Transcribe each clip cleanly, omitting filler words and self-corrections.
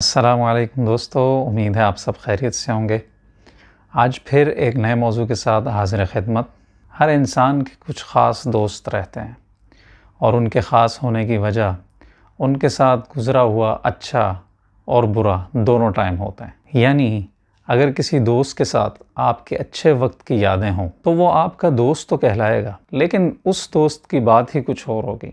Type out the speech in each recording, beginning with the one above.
अस्सलाम वालेकुम दोस्तों, उम्मीद है आप सब खैरियत से होंगे। आज फिर एक नए मौजू के साथ हाज़िर खिदमत। हर इंसान के कुछ ख़ास दोस्त रहते हैं और उनके ख़ास होने की वजह उनके साथ गुज़रा हुआ अच्छा और बुरा दोनों टाइम होता है। यानी अगर किसी दोस्त के साथ आपके अच्छे वक्त की यादें हों तो वो आपका दोस्त तो कहलाएगा, लेकिन उस दोस्त की बात ही कुछ और होगी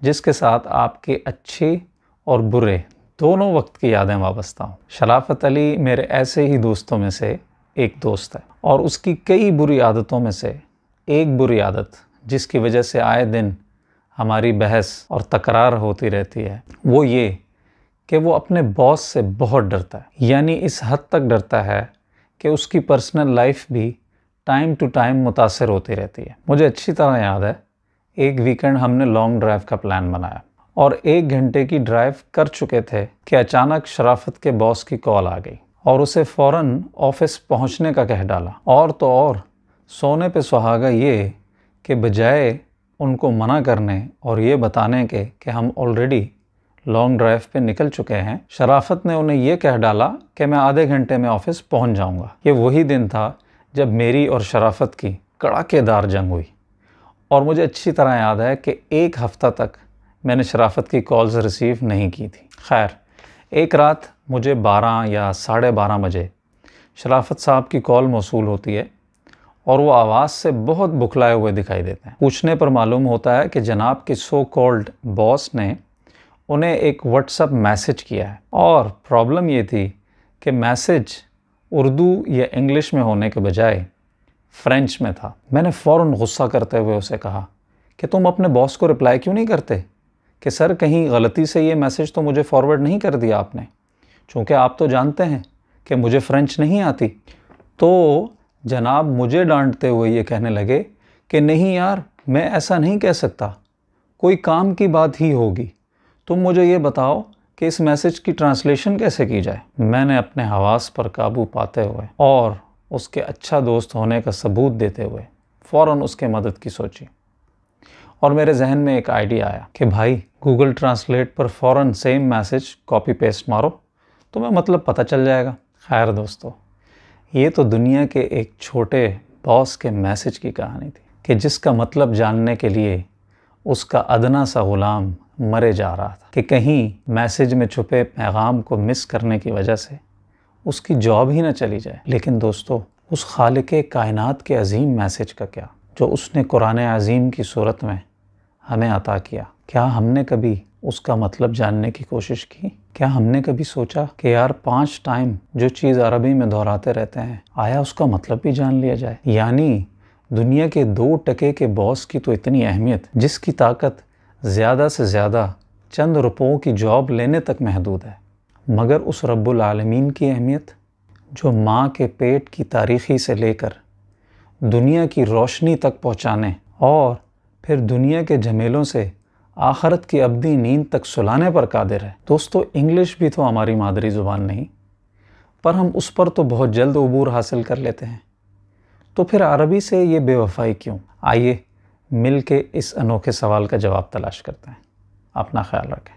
जिसके साथ आपके अच्छे और बुरे दोनों वक्त की यादें वाबस्ता हों। शराफत अली मेरे ऐसे ही दोस्तों में से एक दोस्त है और उसकी कई बुरी आदतों में से एक बुरी आदत जिसकी वजह से आए दिन हमारी बहस और तकरार होती रहती है, वो ये कि वो अपने बॉस से बहुत डरता है। यानी इस हद तक डरता है कि उसकी पर्सनल लाइफ भी टाइम टू टाइम मुतासर होती रहती है। मुझे अच्छी तरह याद है, एक वीकेंड हमने लॉन्ग ड्राइव का प्लान बनाया और 1 घंटे की ड्राइव कर चुके थे कि अचानक शराफत के बॉस की कॉल आ गई और उसे फ़ौरन ऑफिस पहुंचने का कह डाला। और तो और सोने पे सुहागा ये कि बजाय उनको मना करने और ये बताने के कि हम ऑलरेडी लॉन्ग ड्राइव पे निकल चुके हैं, शराफत ने उन्हें ये कह डाला कि मैं आधे घंटे में ऑफिस पहुंच जाऊंगा। ये वही दिन था जब मेरी और शराफत की कड़ाकेदार जंग हुई और मुझे अच्छी तरह याद है कि 1 हफ़्ता तक मैंने शराफत की कॉल्स रिसीव नहीं की थी। खैर, एक रात मुझे 12 या 12:30 बजे शराफत साहब की कॉल मौसूल होती है और वो आवाज़ से बहुत बुखलाए हुए दिखाई देते हैं। पूछने पर मालूम होता है कि जनाब के सो कॉल्ड बॉस ने उन्हें एक व्हाट्सएप मैसेज किया है और प्रॉब्लम ये थी कि मैसेज उर्दू या इंग्लिश में होने के बजाय फ़्रेंच में था। मैंने फ़ौरन गुस्सा करते हुए उसे कहा कि तुम अपने बॉस को रिप्लाई क्यों नहीं करते कि सर कहीं गलती से ये मैसेज तो मुझे फॉरवर्ड नहीं कर दिया आपने, चूँकि आप तो जानते हैं कि मुझे फ़्रेंच नहीं आती। तो जनाब मुझे डांटते हुए ये कहने लगे कि नहीं यार, मैं ऐसा नहीं कह सकता, कोई काम की बात ही होगी, तुम मुझे ये बताओ कि इस मैसेज की ट्रांसलेशन कैसे की जाए। मैंने अपने हवास पर काबू पाते हुए और उसके अच्छा दोस्त होने का सबूत देते हुए फ़ौरन उसके मदद की सोची और मेरे जहन में एक आइडिया आया कि भाई गूगल ट्रांसलेट पर फ़ौरन सेम मैसेज कॉपी पेस्ट मारो, तुम्हें मतलब पता चल जाएगा। खैर दोस्तों, ये तो दुनिया के एक छोटे बॉस के मैसेज की कहानी थी कि जिसका मतलब जानने के लिए उसका अदना सा गुलाम मरे जा रहा था कि कहीं मैसेज में छुपे पैगाम को मिस करने की वजह से उसकी जॉब ही ना चली जाए। लेकिन दोस्तों, उस खालिक़े कायनात के अजीम मैसेज का क्या, जो उसने कुरान अजीम की सूरत में हमें अता किया? क्या हमने कभी उसका मतलब जानने की कोशिश की? क्या हमने कभी सोचा कि यार 5 टाइम जो चीज़ अरबी में दोहराते रहते हैं, आया उसका मतलब भी जान लिया जाए? यानी दुनिया के 2 टके के बॉस की तो इतनी अहमियत, जिसकी ताकत ज़्यादा से ज़्यादा चंद रुपयों की जॉब लेने तक महदूद है, मगर उस रब्बुल आलमीन की अहमियत जो माँ के पेट की तारीख़ी से लेकर दुनिया की रोशनी तक पहुँचाने और फिर दुनिया के झमेलों से आखरत की अब्दी नींद तक सुलाने पर कादिर है। दोस्तों, इंग्लिश भी तो हमारी मादरी ज़ुबान नहीं, पर हम उस पर तो बहुत जल्द अबूर हासिल कर लेते हैं, तो फिर अरबी से ये बेवफाई क्यों? आइए मिल के इस अनोखे सवाल का जवाब तलाश करते हैं। अपना ख्याल रखें।